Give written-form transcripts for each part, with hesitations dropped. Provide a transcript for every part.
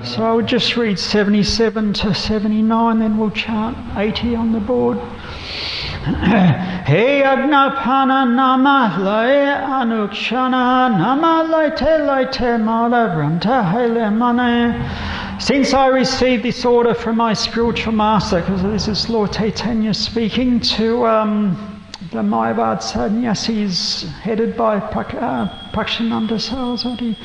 So I'll just read 77 to 79, then we'll chant 80 on the board. He Agnapana Nama Lae Anukshana Nama Laite Mala Branta Hele Mane. Since I received this order from my spiritual master, because this is Lord Caitanya speaking to the Mayavad sannyasis headed by Prakshananda Saraswati.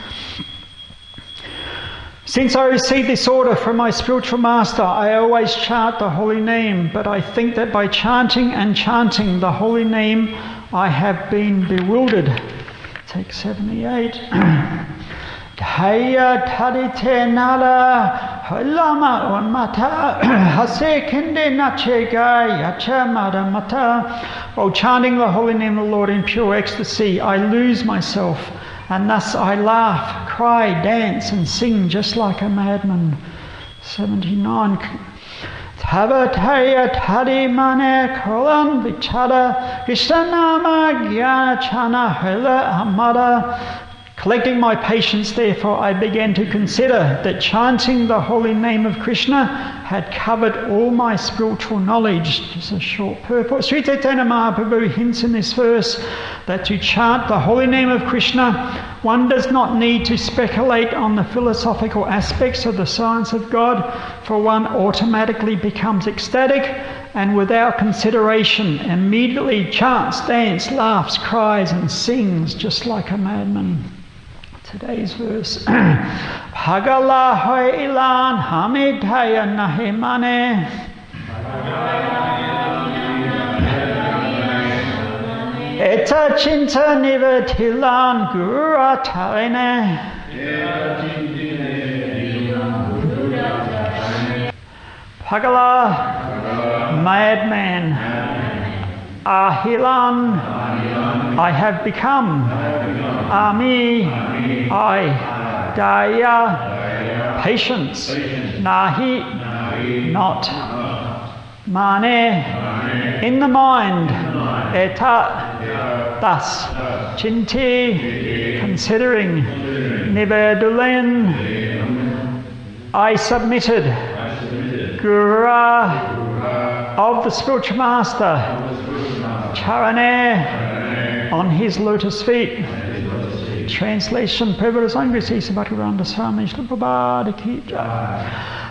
Since I received this order from my spiritual master, I always chant the holy name, but I think that by chanting and chanting the holy name, I have been bewildered. Take 78. Dhaya tadite nala halama onmata hase kinde nachega yacha madamata. While chanting the holy name of the Lord in pure ecstasy, I lose myself, and thus I laugh, cry, dance, and sing just like a madman. 79. Tavataya tadi mane kolan vichada Krishnama gyana chana hela amada. Collecting my patience, therefore, I began to consider that chanting the holy name of Krishna had covered all my spiritual knowledge. Just a short purport. Sri Caitanya Mahaprabhu hints in this verse that to chant the holy name of Krishna, one does not need to speculate on the philosophical aspects of the science of God, for one automatically becomes ecstatic and without consideration immediately chants, dances, laughs, cries and sings just like a madman. Today's verse. Bhagala hoy ilan hamidhaya nahimane. Eta chinta nivatilan gura talene. Bhagala, madman. Ahilan, I have become. Ami, I. Daya, patience. Nahi, not. Mane, in the mind. Eta, thus. Chinti, considering. Nivedulen, I submitted. Gura, of the spiritual master. Charane, on his lotus feet. Translation.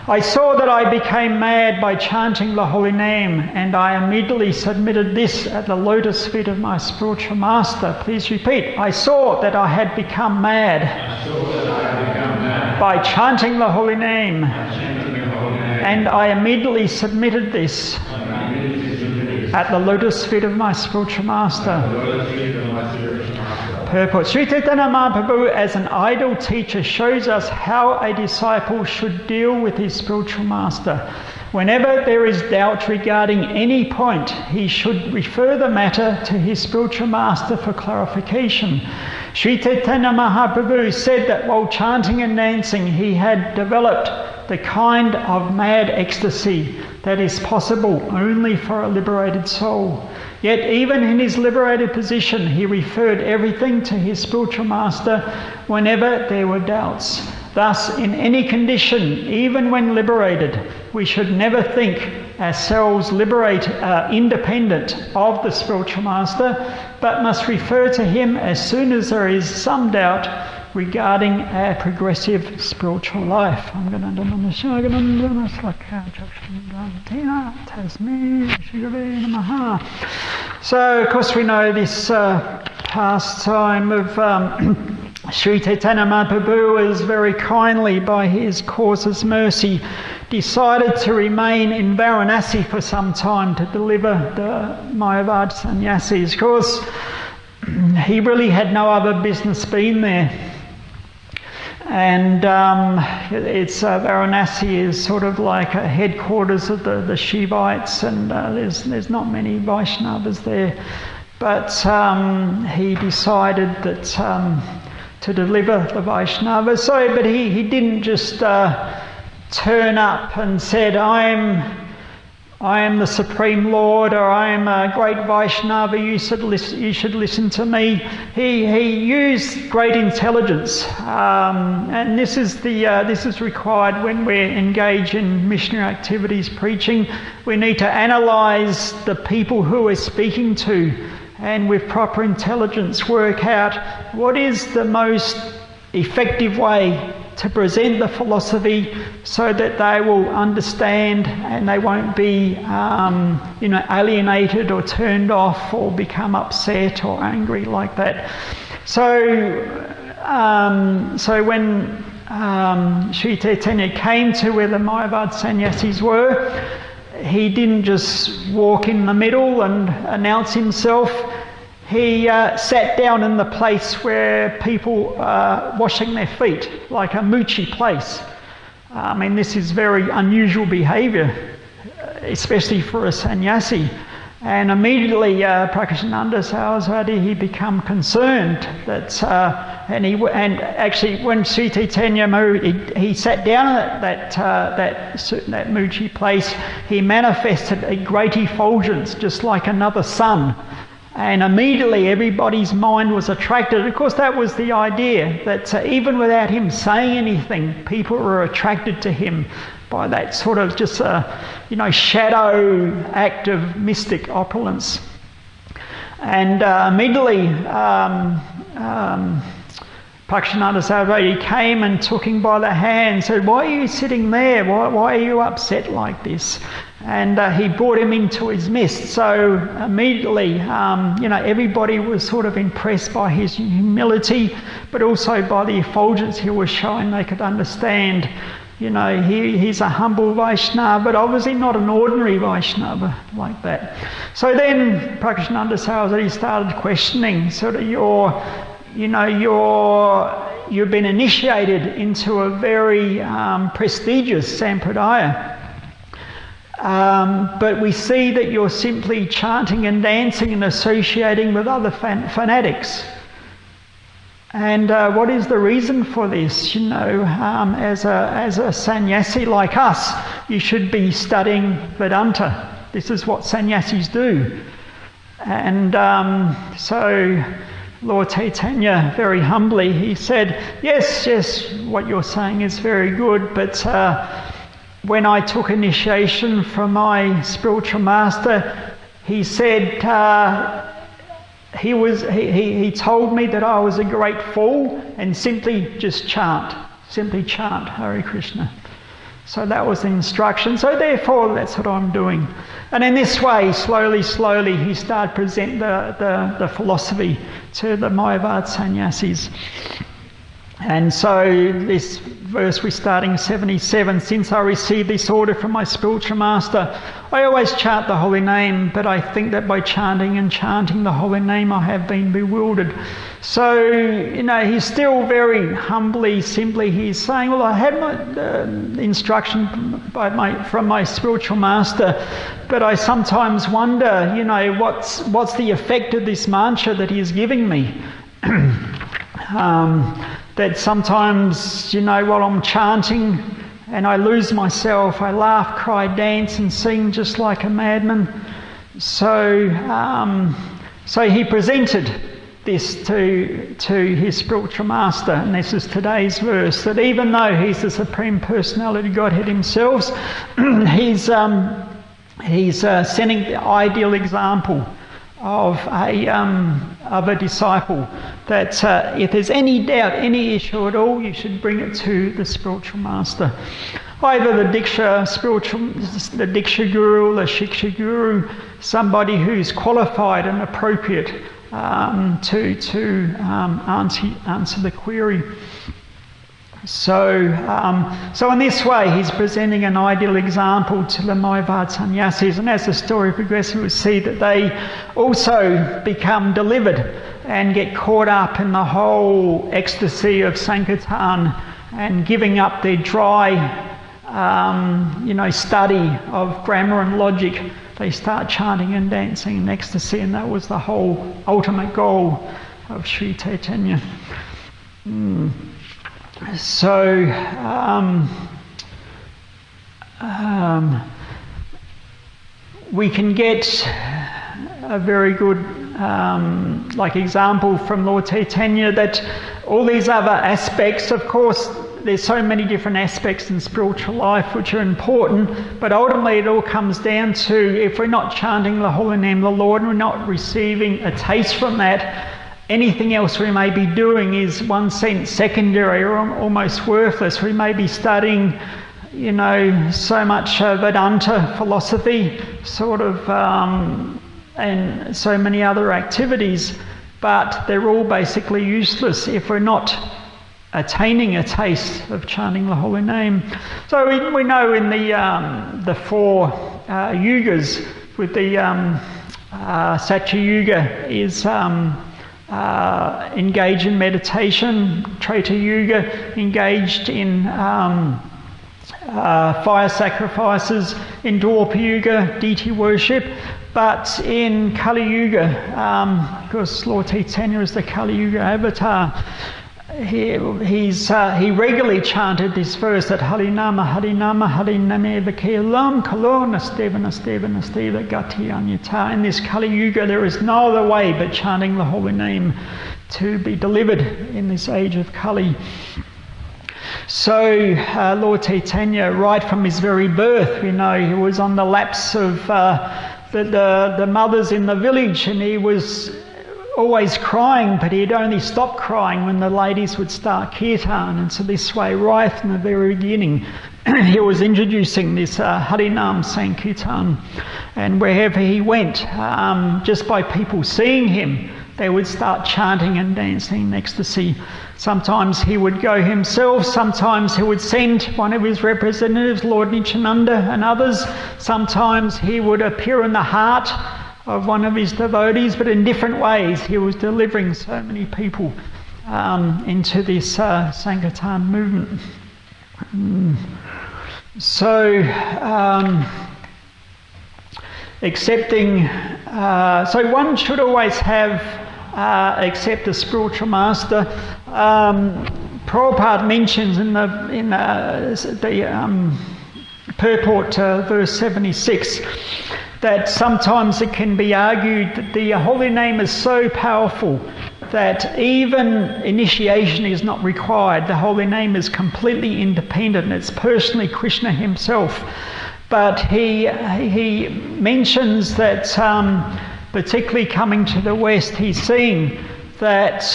I saw that I became mad by chanting the holy name, and I immediately submitted this at the lotus feet of my spiritual master. Please repeat. I saw that I had become mad by chanting the holy name, and I immediately submitted this at the lotus feet of my spiritual master. Purport. Sri Caitanya Mahaprabhu, as an idol teacher, shows us how a disciple should deal with his spiritual master. Whenever there is doubt regarding any point, he should refer the matter to his spiritual master for clarification. Sri Caitanya Mahaprabhu said that while chanting and dancing, he had developed the kind of mad ecstasy that is possible only for a liberated soul. Yet even in his liberated position, he referred everything to his spiritual master whenever there were doubts. Thus, in any condition, even when liberated, we should never think ourselves independent of the spiritual master, but must refer to him as soon as there is some doubt regarding our progressive spiritual life. So, of course, we know this pastime of Sri Caitanya Mahaprabhu is very kindly, by his causeless mercy, decided to remain in Varanasi for some time to deliver the Mayavad sannyasis. Of course, he really had no other business being there. And Varanasi is sort of like a headquarters of the Shivites, and there's not many Vaishnavas there. But he decided that to deliver the Vaishnavas. But he didn't just turn up and said, I am the Supreme Lord, or I am a great Vaishnava, you should listen to me. He used great intelligence, and this is required when we engage in missionary activities, preaching. We need to analyse the people who we're speaking to, and with proper intelligence work out what is the most effective way to present the philosophy so that they will understand and they won't be alienated or turned off or become upset or angry like that. So when Sri Caitanya came to where the Mayavad sannyasis were, he didn't just walk in the middle and announce himself. He sat down in the place where people are washing their feet, like a muchi place. I mean, this is very unusual behaviour, especially for a sannyasi. And immediately, Prakashananda Saraswati, he became concerned that, and actually, when Sri Caitanya moved, he sat down at that muchi place. He manifested a great effulgence, just like another sun. And immediately everybody's mind was attracted. Of course, that was the idea, that even without him saying anything, people were attracted to him by that sort of just shadow act of mystic opulence. And immediately Prakashananda Saraswati came and took him by the hand and said, "Why are you sitting there? Why are you upset like this?" And he brought him into his midst. So immediately, everybody was sort of impressed by his humility, but also by the effulgence he was showing. They could understand, he's a humble Vaishnava, but obviously not an ordinary Vaishnava like that. So then Prakashananda Saraswati started questioning sort of you've been initiated into a very prestigious sampradaya. But we see that you're simply chanting and dancing and associating with other fanatics. And what is the reason for this? As a sannyasi like us, you should be studying Vedanta. This is what sannyasis do. And so Lord Caitanya, very humbly, he said, yes, what you're saying is very good, but when I took initiation from my spiritual master, he said he told me that I was a great fool and simply chant Hare Krishna. So that was the instruction. So therefore, that's what I'm doing. And in this way, slowly, he started presenting the philosophy to the Mayavad sannyasis. And so this verse, we're starting 77. Since I received this order from my spiritual master, I always chant the holy name, but I think that by chanting the holy name, I have been bewildered. So, he's still very humbly, simply, he's saying, well, I had my instruction from my spiritual master, but I sometimes wonder, what's the effect of this mantra that he's giving me? That sometimes, while I'm chanting and I lose myself, I laugh, cry, dance and sing just like a madman. So he presented this to his spiritual master, and this is today's verse, that even though he's the Supreme Personality Godhead himself, he's setting the ideal example of a disciple, that if there's any doubt, any issue at all, you should bring it to the spiritual master. Either the Diksha Guru, the Shiksha Guru, somebody who's qualified and appropriate to answer the query. So in this way, he's presenting an ideal example to the Mayavad sannyasis, and as the story progresses, we'll see that they also become delivered and get caught up in the whole ecstasy of Sankirtan and giving up their dry, study of grammar and logic. They start chanting and dancing in ecstasy, and that was the whole ultimate goal of Sri Caitanya. we can get a very good example from Lord Caitanya that all these other aspects, of course, there's so many different aspects in spiritual life which are important, but ultimately it all comes down to, if we're not chanting the holy name of the Lord and we're not receiving a taste from that, anything else we may be doing is one sense secondary or almost worthless. We may be studying, so much Vedanta philosophy, and so many other activities, but they're all basically useless if we're not attaining a taste of chanting the holy name. So we know in the four yugas, with the Satya Yuga is engaged in meditation, Treta Yuga engaged in fire sacrifices, in Dwapara Yuga deity worship, but in Kali Yuga, because Lord Caitanya is the Kali Yuga avatar, he regularly chanted this verse that Harinama Harinama Hariname Vakelam Kalo Nasteva Nasteva Nasteva Gati Anyata. In this Kali Yuga there is no other way but chanting the holy name to be delivered in this age of Kali. So Lord Caitanya, right from his very birth, we know he was on the laps of the mothers in the village, and he was always crying, but he'd only stop crying when the ladies would start kirtan. And so this way, right from the very beginning, he was introducing this Harinam Sankirtan. And wherever he went, just by people seeing him, they would start chanting and dancing in ecstasy. Sometimes he would go himself, sometimes he would send one of his representatives, Lord Nityananda and others. Sometimes he would appear in the heart of one of his devotees, but in different ways he was delivering so many people into this Sankirtan movement. So one should always accept a spiritual master. Prabhupada mentions in the purport to verse 76 that sometimes it can be argued that the holy name is so powerful that even initiation is not required. The holy name is completely independent. It's personally Krishna himself. But he mentions that, particularly coming to the West, he's seeing that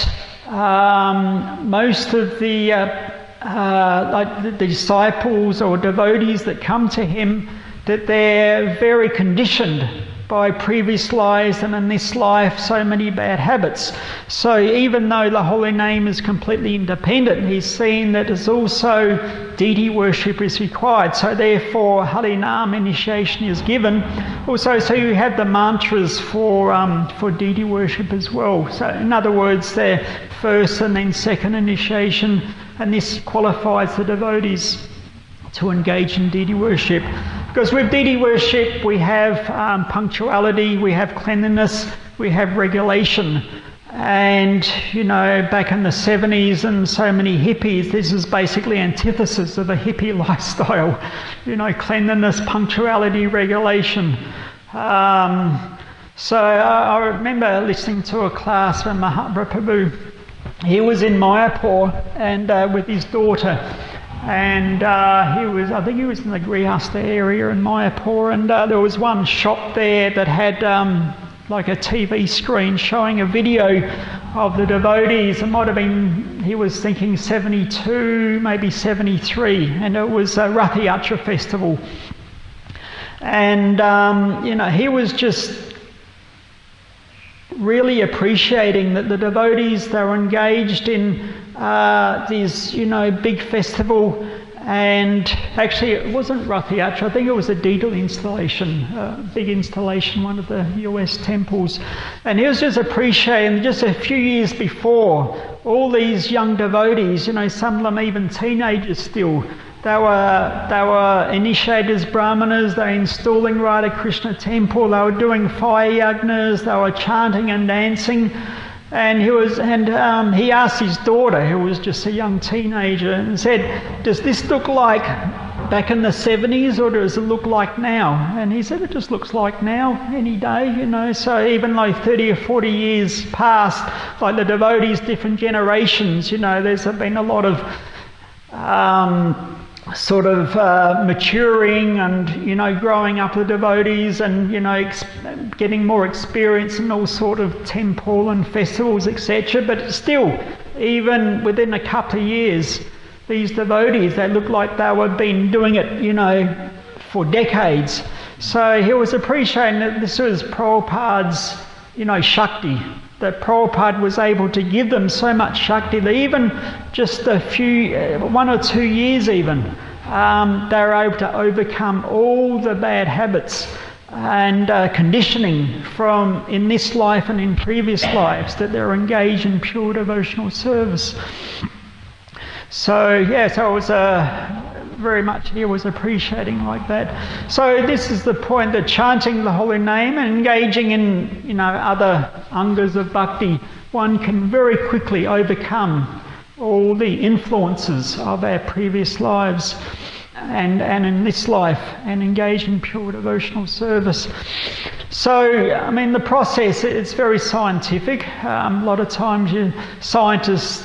most of the disciples or devotees that come to him, that they're very conditioned by previous lives, and in this life so many bad habits. So even though the holy name is completely independent, he's seen that it's also deity worship is required. So therefore Harinam initiation is given. Also, so you have the mantras for deity worship as well. So in other words, they're first and then second initiation, and this qualifies the devotees to engage in deity worship. Because with deity worship we have punctuality, we have cleanliness, we have regulation. And, back in the 70s and so many hippies, this is basically antithesis of a hippie lifestyle. Cleanliness, punctuality, regulation. So I remember listening to a class when Mahatma Prabhu, he was in Mayapur and with his daughter. And I think he was in the Grihastha area in Mayapur, and there was one shop there that had like a TV screen showing a video of the devotees. It might have been, he was thinking 72, maybe 73, and it was a Rath Yatra festival. And, he was just really appreciating that the devotees, they were engaged in this, big festival. And actually it wasn't Rath Yatra, I think it was a Deedle installation, big installation, one of the US temples. And he was just appreciating, just a few years before, all these young devotees, some of them even teenagers still, they were initiated as brahmanas, they were installing Radha Krishna temple, they were doing fire yagnas, they were chanting and dancing. And he asked his daughter, who was just a young teenager, and said, "Does this look like back in the 70s, or does it look like now? And he said, it just looks like now, any day, you know. So even though 30 or 40 years passed, like the devotees, different generations, you know, there's been a lot of maturing and, you know, growing up the devotees and, you know, getting more experience in all sort of temple and festivals, etc. But still, even within a couple of years, these devotees, they look like they were been doing it, you know, for decades. So he was appreciating that this was Prabhupada's, you know, Shakti, that Prabhupada was able to give them so much Shakti that even just a few, 1 or 2 years even, they were able to overcome all the bad habits and conditioning from in this life and in previous lives, that they're engaged in pure devotional service. So yeah, so it was very much he was appreciating like that. So this is the point, that chanting the holy name and engaging in, you know, other angas of bhakti, one can very quickly overcome all the influences of our previous lives and in this life, and engage in pure devotional service. So, I mean, the process, it's very scientific. A lot of times scientists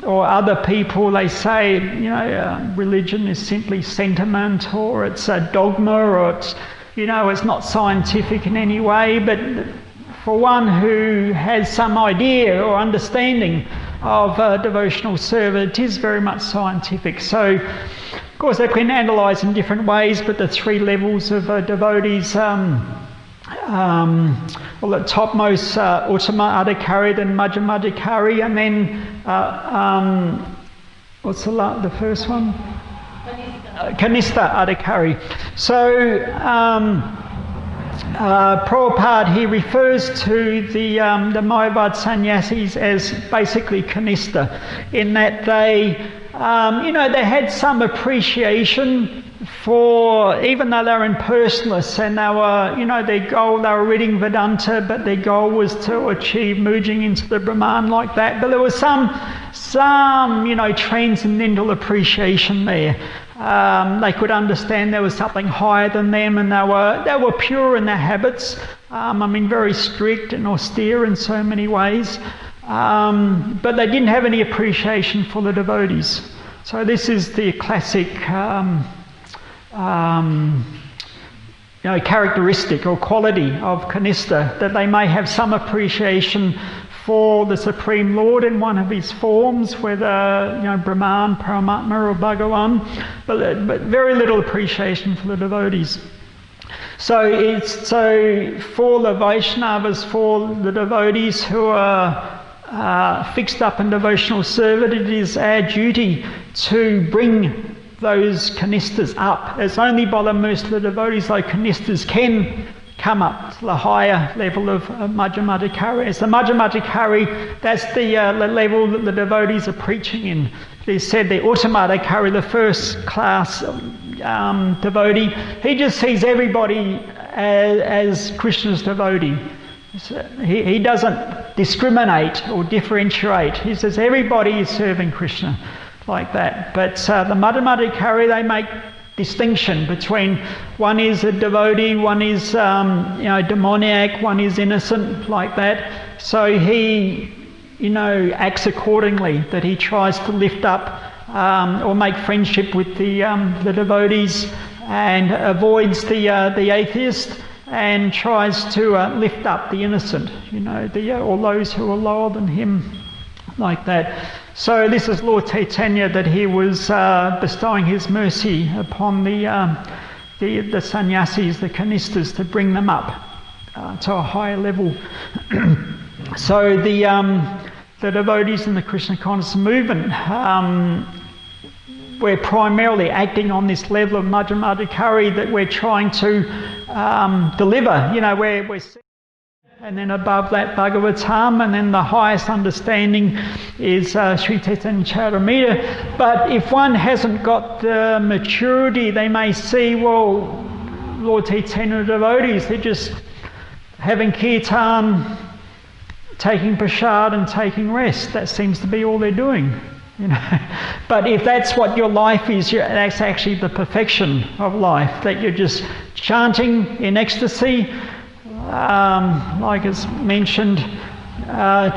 or other people, they say, you know, religion is simply sentiment, or it's a dogma, or it's, you know, it's not scientific in any way. But for one who has some idea or understanding of devotional service, it is very much scientific. So, of course, they can analyse in different ways, but the 3 levels of devotees, well, the topmost, Uttama Adhikari, then Madhyama Adhikari, and then what's the first one? Kanistha Adhikari. So Prabhupada, he refers to the Mayavad sannyasis as basically Kanistha, in that they, you know, they had some appreciation for, even though they were impersonalists and they were, you know, their goal, they were reading Vedanta, but their goal was to achieve merging into the Brahman like that. But there was some, you know, transcendental appreciation there. They could understand there was something higher than them, and they were pure in their habits. I mean, very strict and austere in so many ways. But they didn't have any appreciation for the devotees. So this is the classic you know, characteristic or quality of Kanistha, that they may have some appreciation for the Supreme Lord in one of his forms, whether, you know, Brahman, Paramatma or Bhagavan, but very little appreciation for the devotees. So for the Vaishnavas, for the devotees who are fixed up in devotional service, it is our duty to bring those Kanishthas up. It's only by the mercy of the devotees those Kanishthas can come up to the higher level of Madhyama Adhikari. It's the Madhyama Adhikari, that's the level that the devotees are preaching in. They said the Uttama Adhikari, the first class devotee, he just sees everybody as Krishna's devotee. He doesn't discriminate or differentiate. He says everybody is serving Krishna like that. But the Madhyama Adhikari, they make distinction between one is a devotee, one is you know, demoniac, one is innocent, like that. So he, you know, acts accordingly, that he tries to lift up or make friendship with the devotees, and avoids the atheist, and tries to lift up the innocent, you know, or those who are lower than him, like that. So this is Lord Caitanya, that he was bestowing his mercy upon the sannyasis, the Kanishthas, to bring them up to a higher level. So the devotees in the Krishna consciousness movement, we're primarily acting on this level of Madhyama Adhikari that we're trying to deliver. You know, we're and then above that Bhagavatam, and then the highest understanding is Sri Caitanya Caritamrita. But if one hasn't got the maturity, they may see, well, Lord Caitanya devotees, they're just having kirtan, taking prasad and taking rest. That seems to be all they're doing. You know, but if that's what your life is, that's actually the perfection of life, that you're just chanting in ecstasy, like it's mentioned,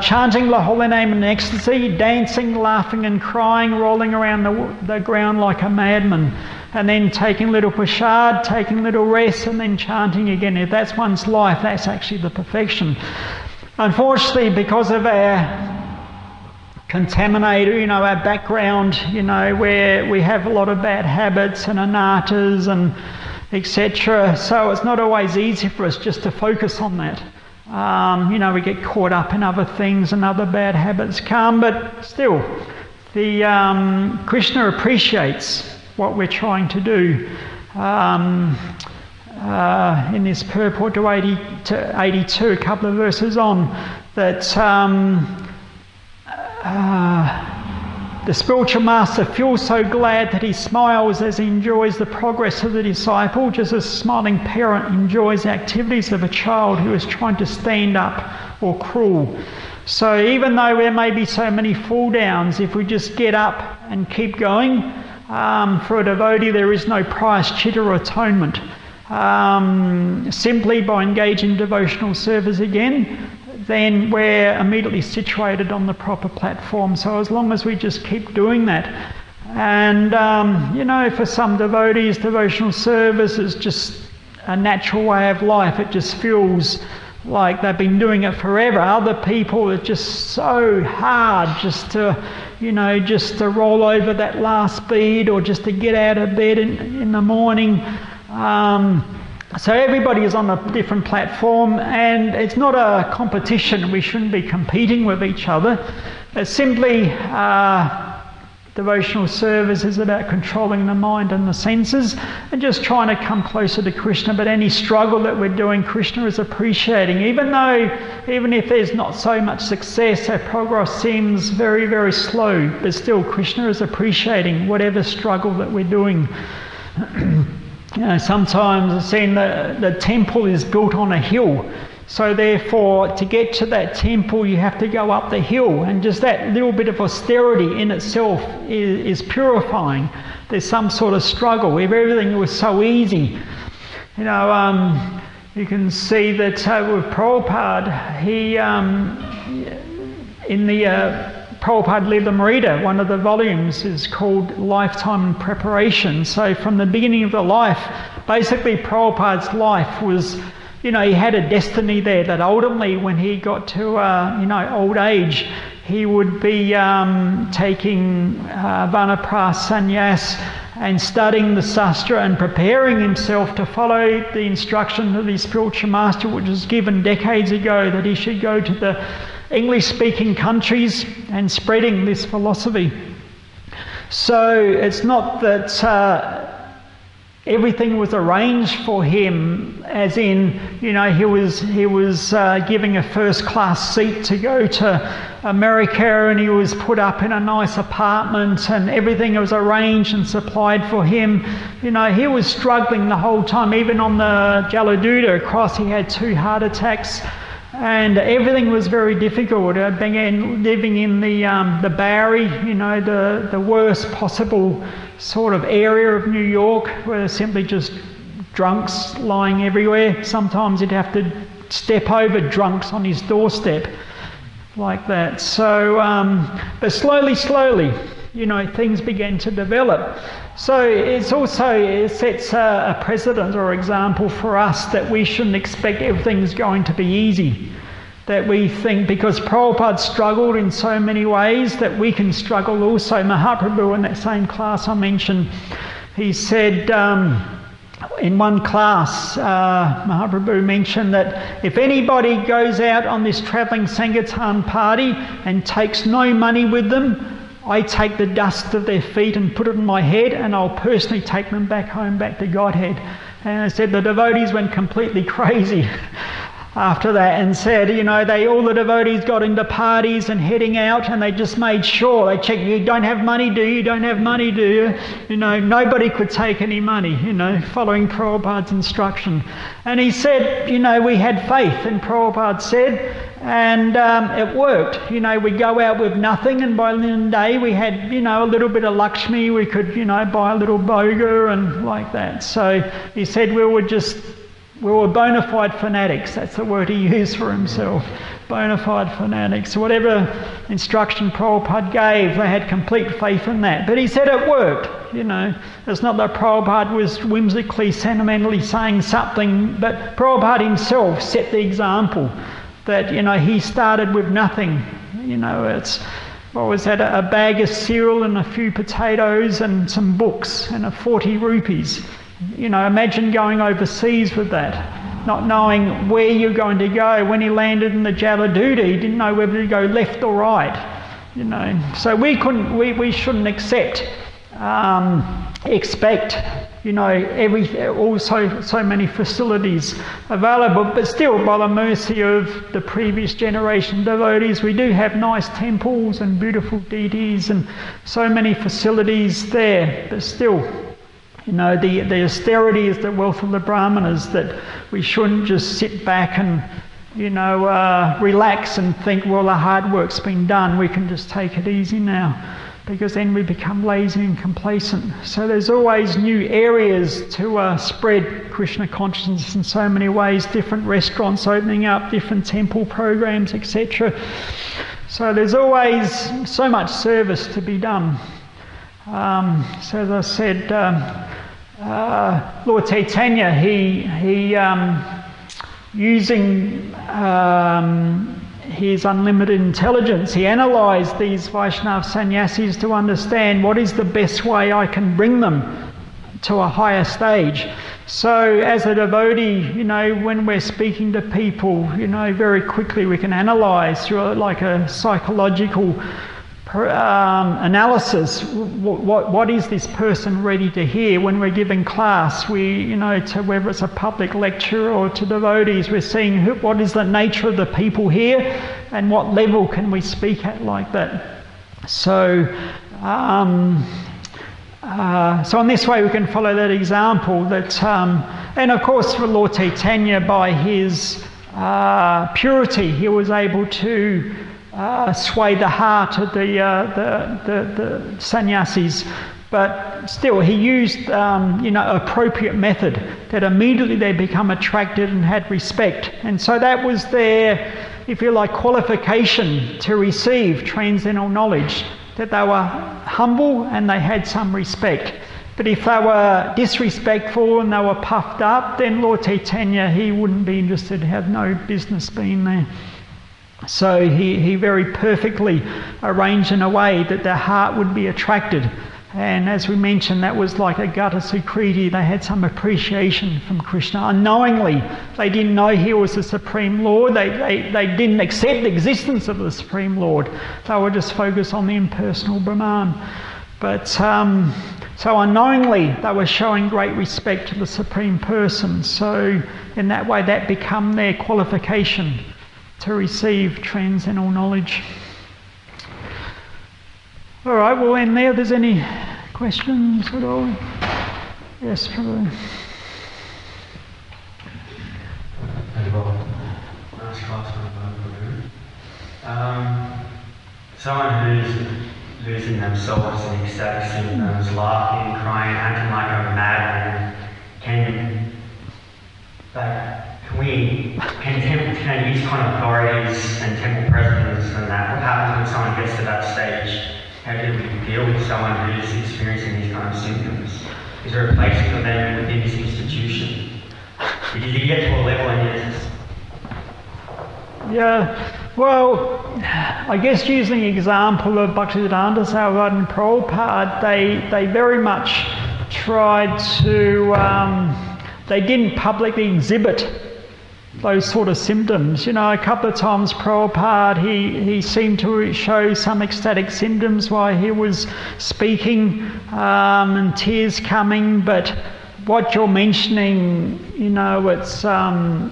chanting the holy name in ecstasy, dancing, laughing and crying, rolling around the ground like a madman, and then taking little prasad, taking little rest, and then chanting again. If that's one's life, that's actually the perfection. Unfortunately, because of our contaminated, our background, where we have a lot of bad habits and anartas and etc. So it's not always easy for us just to focus on that. We get caught up in other things and other bad habits come, but still, the Krishna appreciates what we're trying to do. In this purport to 82, a couple of verses on, that the spiritual master feels so glad that he smiles as he enjoys the progress of the disciple, just as a smiling parent enjoys the activities of a child who is trying to stand up or crawl. So even though there may be so many fall downs, if we just get up and keep going, for a devotee there is no prayashchitta or atonement. Simply by engaging in devotional service again, then we're immediately situated on the proper platform. So as long as we just keep doing that. And, for some devotees, devotional service is just a natural way of life. It just feels like they've been doing it forever. Other people, it's just so hard just to roll over that last bead, or just to get out of bed in the morning. So everybody is on a different platform, and it's not a competition. We shouldn't be competing with each other. It's simply devotional service is about controlling the mind and the senses and just trying to come closer to Krishna. But any struggle that we're doing, Krishna is appreciating. Even if there's not so much success, our progress seems very, very slow, but still Krishna is appreciating whatever struggle that we're doing. Sometimes I've seen the temple is built on a hill. So therefore, to get to that temple, you have to go up the hill. And just that little bit of austerity in itself is purifying. There's some sort of struggle. If everything was so easy, you can see that with Prabhupada, he, in the Prabhupada Caritamrita, one of the volumes is called Lifetime in Preparation. So from the beginning of the life, basically Prabhupada's life was, he had a destiny there that ultimately when he got to, old age, he would be taking Vanaprastha sannyas and studying the Sastra and preparing himself to follow the instruction of the spiritual master, which was given decades ago, that he should go to the English-speaking countries and spreading this philosophy. So it's not that everything was arranged for him, as in, he was giving a first-class seat to go to America, and he was put up in a nice apartment, and everything was arranged and supplied for him. He was struggling the whole time. Even on the Jaladuta cross, he had 2 heart attacks. And everything was very difficult. I began living in the Bowery, the worst possible sort of area of New York, where there's simply just drunks lying everywhere. Sometimes you'd have to step over drunks on his doorstep, like that. So, but slowly, things began to develop. So it sets a precedent or example for us that we shouldn't expect everything's going to be easy. That we think, because Prabhupada struggled in so many ways, that we can struggle also. Mahaprabhu, in that same class I mentioned, he said in one class, Mahaprabhu mentioned that if anybody goes out on this travelling Sankirtan party and takes no money with them, I take the dust of their feet and put it on my head, and I'll personally take them back home, back to Godhead. And I said the devotees went completely crazy after that, and said, all the devotees got into parties and heading out, and they just made sure they checked, you don't have money, do you? Don't have money, do you? Nobody could take any money, following Prabhupada's instruction. And he said, we had faith, and Prabhupada said, And it worked. You know, we'd go out with nothing, and by the end of the day we had, you know, a little bit of Lakshmi. We could, you know, buy a little boga and like that. So he said we were bona fide fanatics. That's the word he used for himself. Bona fide fanatics. So whatever instruction Prabhupada gave, they had complete faith in that. But he said it worked, you know. It's not that Prabhupada was whimsically, sentimentally saying something, but Prabhupada himself set the example that, you know, he started with nothing. You know, it's, what was that, a bag of cereal and a few potatoes and some books and 40 rupees. You know, imagine going overseas with that, not knowing where you're going to go. When he landed in the Jaladhuta, he didn't know whether to go left or right, you know. So we shouldn't expect, you know, so many facilities available, but still, by the mercy of the previous generation devotees, we do have nice temples and beautiful deities and so many facilities there, but still, you know, the austerity is the wealth of the Brahmanas, that we shouldn't just sit back and, you know, relax and think, well, the hard work's been done, we can just take it easy now, because then we become lazy and complacent. So there's always new areas to spread Krishna consciousness in so many ways, different restaurants opening up, different temple programs, etc. So there's always so much service to be done. So as I said, Lord Caitanya, he using his unlimited intelligence, he analysed these Vaishnava sannyasis to understand what is the best way I can bring them to a higher stage. So as a devotee, you know, when we're speaking to people, you know, very quickly we can analyse through like a psychological analysis, what is this person ready to hear. When we're giving class, we, you know, to whether it's a public lecture or to devotees, we're seeing what is the nature of the people here and what level can we speak at like that. So so in this way we can follow that example, that and of course for Lord Caitanya, by his purity, he was able to sway the heart of the sannyasis, but still he used you know, appropriate method that immediately they become attracted and had respect. And so that was their, if you like, qualification to receive transcendental knowledge, that they were humble and they had some respect. But if they were disrespectful and they were puffed up, then Lord Caitanya, he wouldn't be interested, have no business being there. So he very perfectly arranged in a way that their heart would be attracted. And as we mentioned, that was like a Gata Sukriti. They had some appreciation from Krishna. Unknowingly, they didn't know he was the Supreme Lord. They didn't accept the existence of the Supreme Lord. They were just focused on the impersonal Brahman. But so unknowingly, they were showing great respect to the Supreme Person. So in that way, that became their qualification to receive transcendental knowledge. All right, we'll end there. If there's any questions at all? Yes, Prabhu. Someone who's losing themselves in ecstatic symptoms, laughing, crying, acting like a madman, can ISKCON authorities and temple presidents and that, what happens when someone gets to that stage? How do we deal with someone who's experiencing these kind of symptoms? Is there a place for them within this institution? Because you get to a level and it's... Yeah, well, I guess using the example of Bhaktisiddhanta Saraswati and Prabhupada, they very much tried to, they didn't publicly exhibit those sort of symptoms. You know, a couple of times Prabhupada, he seemed to show some ecstatic symptoms while he was speaking, and tears coming, but what you're mentioning, you know, it's a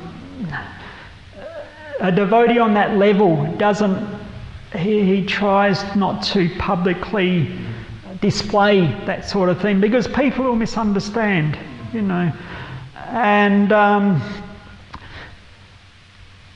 devotee on that level doesn't, he tries not to publicly display that sort of thing, because people will misunderstand, you know. And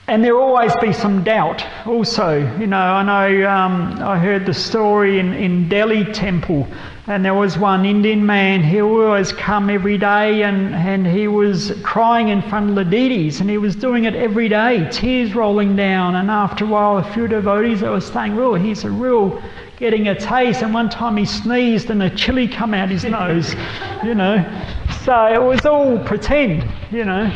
And there'll always be some doubt also. You know, I know I heard the story in Delhi Temple, and there was one Indian man, he would always come every day and he was crying in front of the deities, and he was doing it every day, tears rolling down, and after a while a few devotees that were saying, "Oh, he's a real getting a taste," and one time he sneezed and a chili come out his nose, you know. So it was all pretend, you know.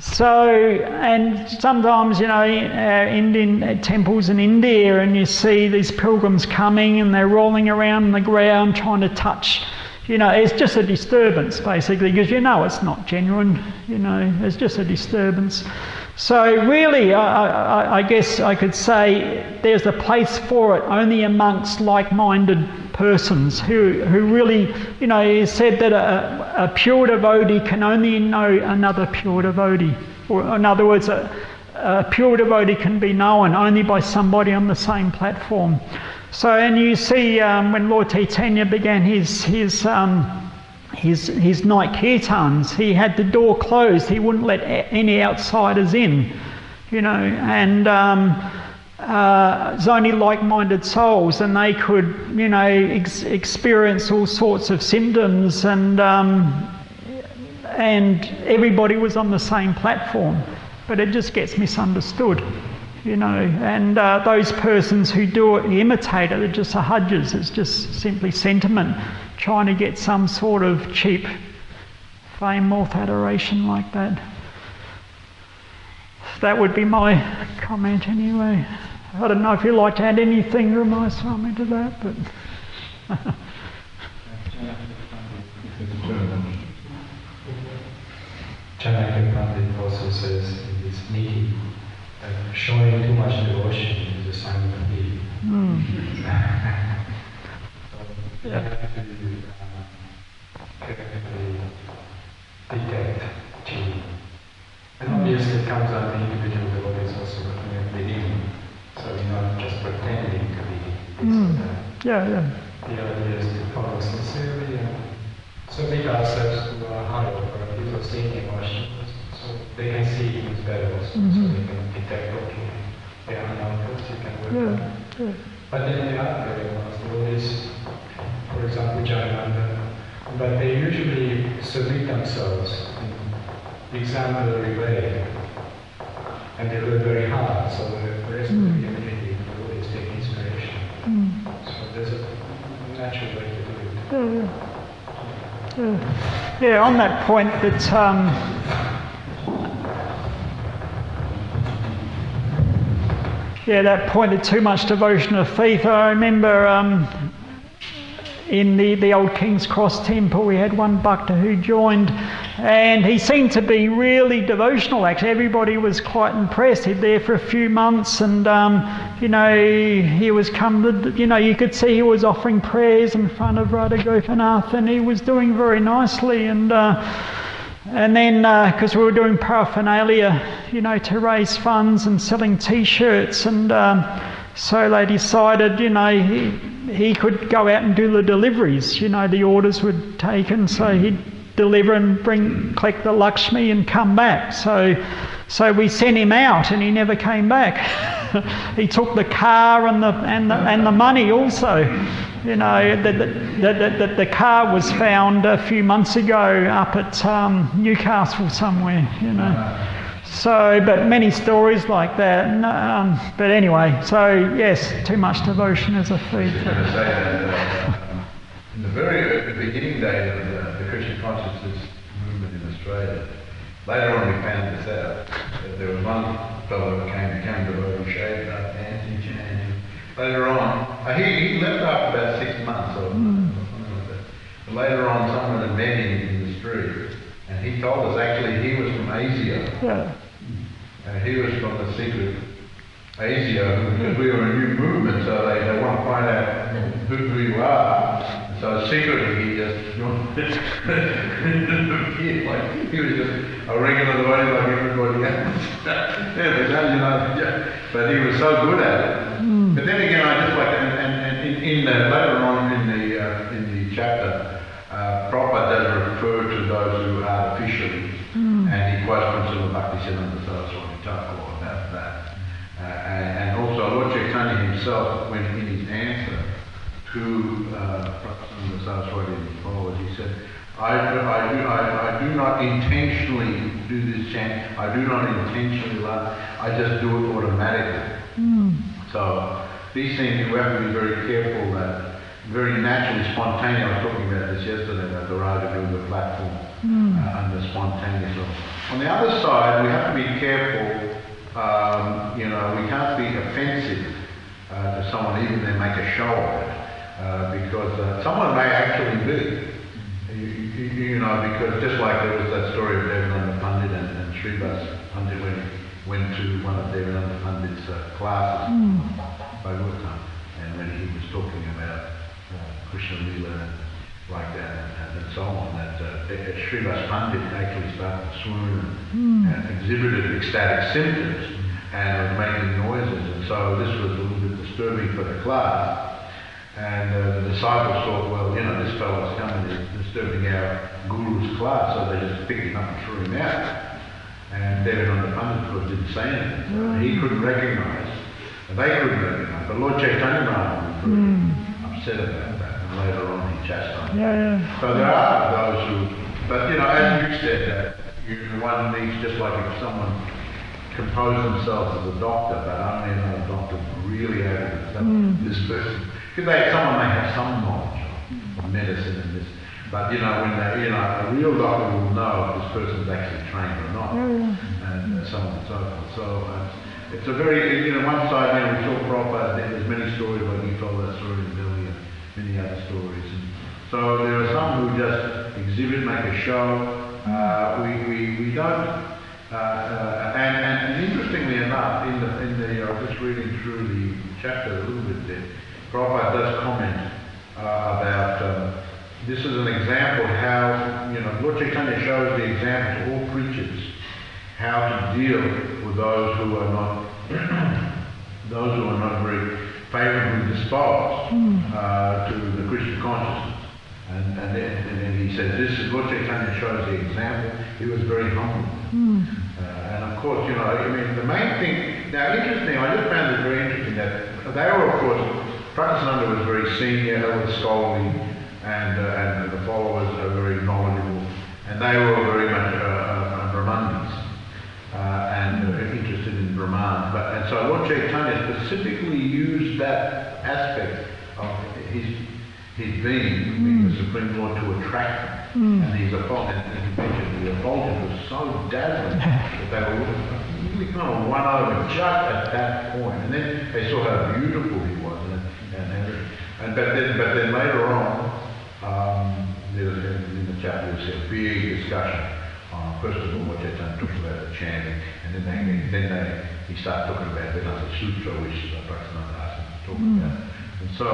So, and sometimes, you know, Indian temples in India, and you see these pilgrims coming and they're rolling around on the ground trying to touch, you know, it's just a disturbance basically, because you know it's not genuine, you know, it's just a disturbance. So really, I guess I could say there's a place for it only amongst like-minded persons who really, you know, it said that a pure devotee can only know another pure devotee. Or in other words, a pure devotee can be known only by somebody on the same platform. So, and you see when Lord Caitanya began his night kirtans, he had the door closed. He wouldn't let any outsiders in, you know, and it's only like-minded souls, and they could, you know, experience all sorts of symptoms, and everybody was on the same platform, but it just gets misunderstood, you know, and those persons who do it, imitate it, are just ahajjas. It's just simply sentiment, trying to get some sort of cheap fame, wealth, adoration like that. That would be my comment anyway. I don't know if you'd like to add anything, Ramai Swami, to that, but... Chanakya Pandit also says in this meeting that showing too much devotion is a sign of greed. So you have to carefully detect greed. And obviously it comes out the individual devotees also within. So you're not just pretending to be this or that. Yeah. The idea is to follow sincerely and submit ourselves to our higher or people seeing emotions, so they can see who's better also, so they can detect, okay, they are unhelpful, you can work on it. But then there are very ones, devotees, for example, Jananda, but they usually submit themselves in the exemplary way, and they work very hard, so the rest of the community devotees take inspiration. So there's a natural way to do it. Yeah, on that point that that point of too much devotion of faith, I remember in the old King's Cross Temple we had one bhakta who joined, and he seemed to be really devotional actually. Everybody was quite impressed. He'd there for a few months, and you know, he was you could see he was offering prayers in front of Radha Gopinath, and he was doing very nicely, and then because we were doing paraphernalia, you know, to raise funds and selling t-shirts, and so they decided, you know, he could go out and do the deliveries. You know, the orders were taken, so he'd deliver and collect the Lakshmi and come back. So we sent him out, and he never came back. He took the car and the money also. You know, the car was found a few months ago up at Newcastle somewhere. You know. So, but many stories like that. But anyway, so yes, too much devotion is a thief. I was going to say that in the very beginning days of the Krishna consciousness movement in Australia, later on we found this out. That there was one fellow who became devotee, shaved up, dancing, chanting. Later on, he left after about 6 months or something like that. But later on, someone had met him in the street, and he told us actually he was from Asia. Yeah. And he was from the secret Asia, because we were a new movement, so they want to find out who you are. So secretly he just disappeared, like he was just a regular devotee like everybody else. But he was so good at it. But then again, I just like, and later on in the chapter, Prabhupada does refer to those who artificially, and he quotes from Srila Bhaktisiddhanta Saraswati Thakur about to the Saraswati followers. He said, I do not intentionally do this chant. I do not intentionally laugh. I just do it automatically. So these things we have to be very careful that very naturally spontaneous. I was talking about this yesterday about the Raga doing the platform and the spontaneous. On the other side, we have to be careful. We can't be offensive to someone, even they make a show of it, because someone may actually be. Because just like there was that story of Devananda Pandit and Srivas Pandit when he went to one of Devananda Pandit's classes, Bhagavatam, and when he was talking about Krishna Lila like that and so on, that Srivas Pandit actually started to swoon and exhibited ecstatic symptoms and was making noises, and so this was a little bit disturbing for the class. And the disciples thought, well, this fellow's coming, he's disturbing our guru's class, so they just picked him up and threw him out. And Devananda Pandit, of course, didn't say anything. So he couldn't recognise, and they couldn't recognise. But Lord Caitanya was very upset about that, and later on he chastised him. So there are those who, but as you said, one needs, just like if someone composed themselves as a doctor, but only another doctor really able to tell this person. Because someone may have some knowledge of medicine and this, but when a real doctor will know if this person's actually trained or not, and so on and so forth. So it's a very, one side, we saw Prabhupada, there's many stories, like you told that story in Delhi and many other stories. And so there are some who just exhibit, make a show. We don't, and interestingly enough, in the I was just reading through the chapter a little bit there. Prabhupada does comment about, this is an example how, Lord Chaitanya shows the example to all preachers, how to deal with those who are not very favourably disposed to the Krishna consciousness. And then he says, Lord Chaitanya shows the example. He was very humble. And of course, the main thing, now interesting, I just found it very interesting that they were, of course, Prakasananda was very senior, they were scholarly, and the followers are very knowledgeable, and they were very much Brahmanis, and interested in Brahman. And so Lord Chaitanya specifically used that aspect of his being the Supreme Lord to attract them. And his effulgence, the effulgence was so dazzling that they were really kind of won over just at that point. And then they saw how beautiful he was. But then later on, there was in the chapter there was a big discussion. First of all, what Chaitanya talked about the chanting, and then he started talking about Vedanta Sutra, which Prakasananda asked him to talk about. And so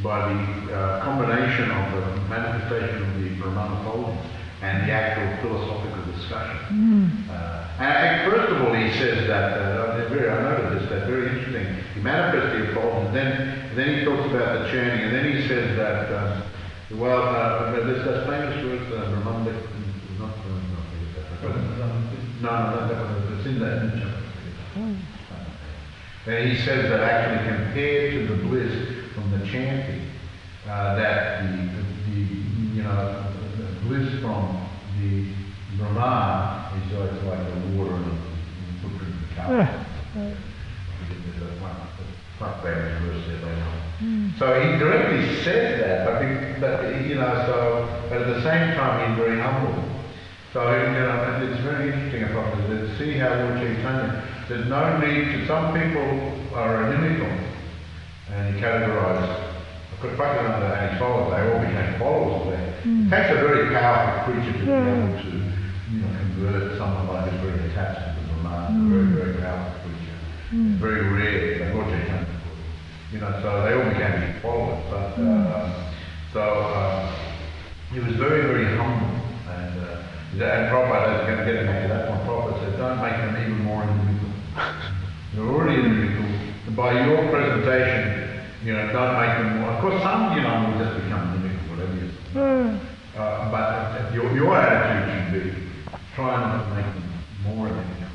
by the combination of the manifestation of the Brahmana effulgence and the actual philosophical discussion. And first of all, he says that, I noted this, that very interesting, he manifests the effulgence, then he talks about the chanting, and then he says that, there's that famous word, Brahmanda, it's in that chapter. And he says that actually compared to the bliss from the chanting, that the bliss from the Brahman is like the water in the footprint of the cow. Quite famous verse there later on. So he directly says that, but at the same time he's very humble. So it's very interesting to see how Lord Chaitanya, there's no need to, some people are inimical, and he categorized, of course, Prakasananda and his followers, they all became followers of that. It takes a very powerful creature to be able to, convert someone like this very attached to the Brahman, very, very powerful creature. It's very rare, like Lord Chaitanya, so they all became his followers. But, he was very, very humble, and Prabhupada is going to get back to that one. Prabhupada said, don't make them even more individual. They're already individual. By your presentation, don't make them more. Of course, some, will just become individual, whatever you say. But your attitude should be, try not to make them more individual.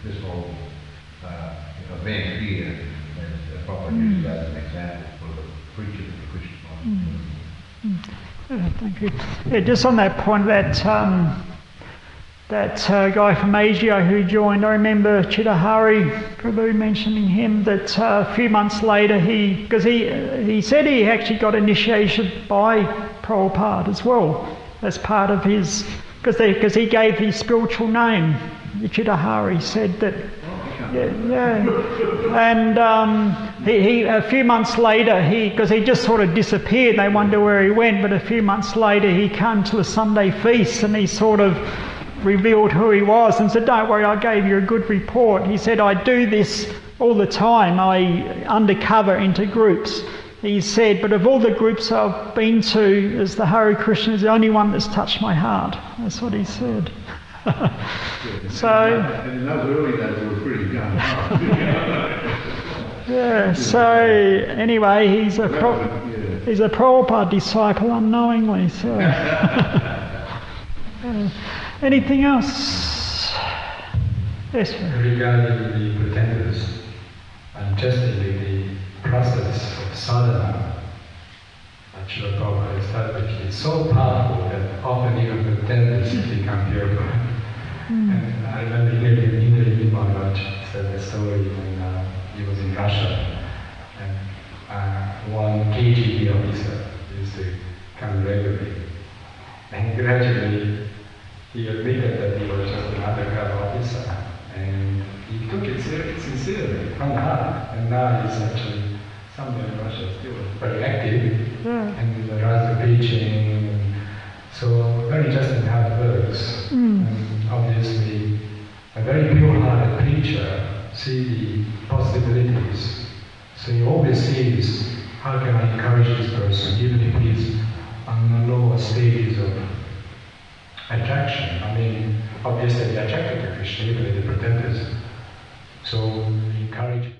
This whole event here, as Prabhupada uses that as an example. Thank you. Yeah, just on that point, that guy from Asia who joined, I remember Chitahari Prabhu mentioning him, that a few months later because he said he actually got initiation by Prabhupada as well, as part of his, because he gave his spiritual name. Chitahari said that. Yeah. And he a few months later, because he just sort of disappeared, they wonder where he went, but a few months later he came to the Sunday feast and he sort of revealed who he was and said, don't worry, I gave you a good report. He said, I do this all the time, I undercover into groups. He said, but of all the groups I've been to, as the Hare Krishna is the only one that's touched my heart. That's what he said. So, and in those early days, they were pretty young. yeah. So anyway, he's a Prabhupada disciple unknowingly. So, anything else? Yes, sir. Regarding the pretenders, interestingly, the process of sadhana, Srila Prabhupada established, is so powerful that often even pretenders become pure. And I remember Indra Maharaj said the story when he was in Russia, and one KGB officer used to come regularly. And gradually he admitted that he was just an undercover officer, and he took it sincerely from the heart. And now he's actually somewhere in Russia still very active, and with regards to preaching. And so very interesting how it works. And obviously, a very pure-hearted preacher sees the possibilities. So he always sees, how can I encourage this person, even if he's on the lower stages of attraction. I mean, obviously they're attracted to Krishna, even if the pretenders. So we encourage